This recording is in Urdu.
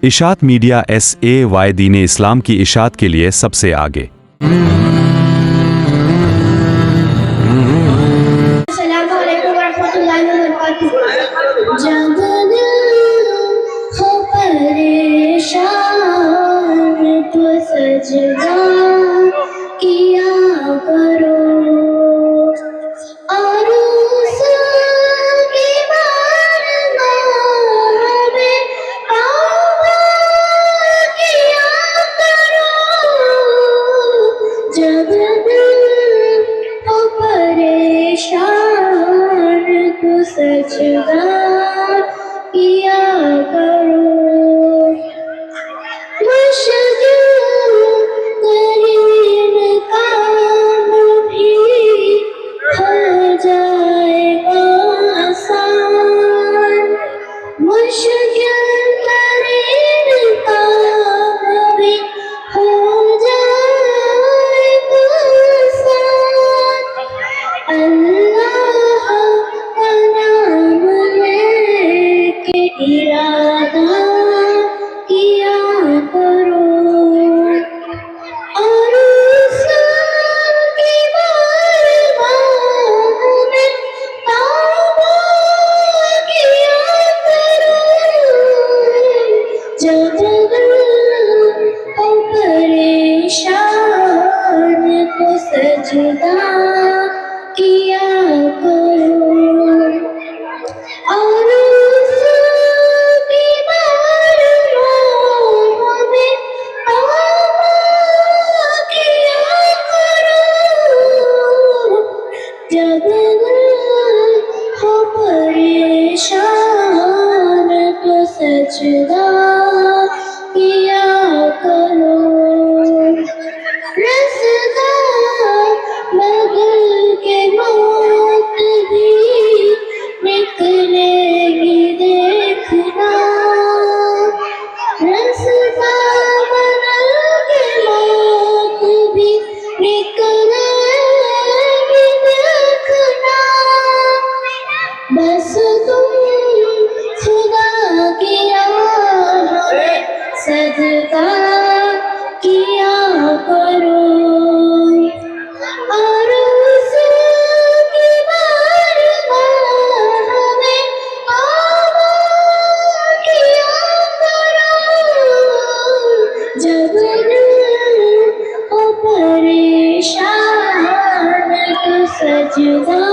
اشاعت میڈیا SAY دین اسلام کی اشاعت کے لیے سب سے آگے۔ السلام علیکم ورحمۃ اللہ وبرکاتہ۔ جب دل ہو پریشان تو سجدہ کیا کرو، اور اس کی بارگاہ میں توبہ کیا کرو۔ جب دل ہو پریشان تو سجدہ کیا کرو۔ مشکل ترین کام بھی ہو جائے گا آسان، مشکل ترین کام بھی ہو جائے گا آسان۔ اللہ کا نام لے کے ارادہ کیا کرو، اور اس کی بارگاہ میں توبہ کیا کرو۔ جب دل ہو پریشان تو سجدہ کیا کرو، اور اس کی بارگاہ میں توبہ کیا کرو۔ جب دل ہو پریشان تو سجدہ کیا کرو۔ رستا بدل کے موت بھی نکلے گی دیکھنا، رستا بدل کے موت بھی نکلے گی دیکھنا۔ بس تم خدا کی راہ میں صدقہ کیا کرو، اور اس کی بارگاہ میں توبہ کیا کرو۔ جب دل ہو پریشان تو سجدہ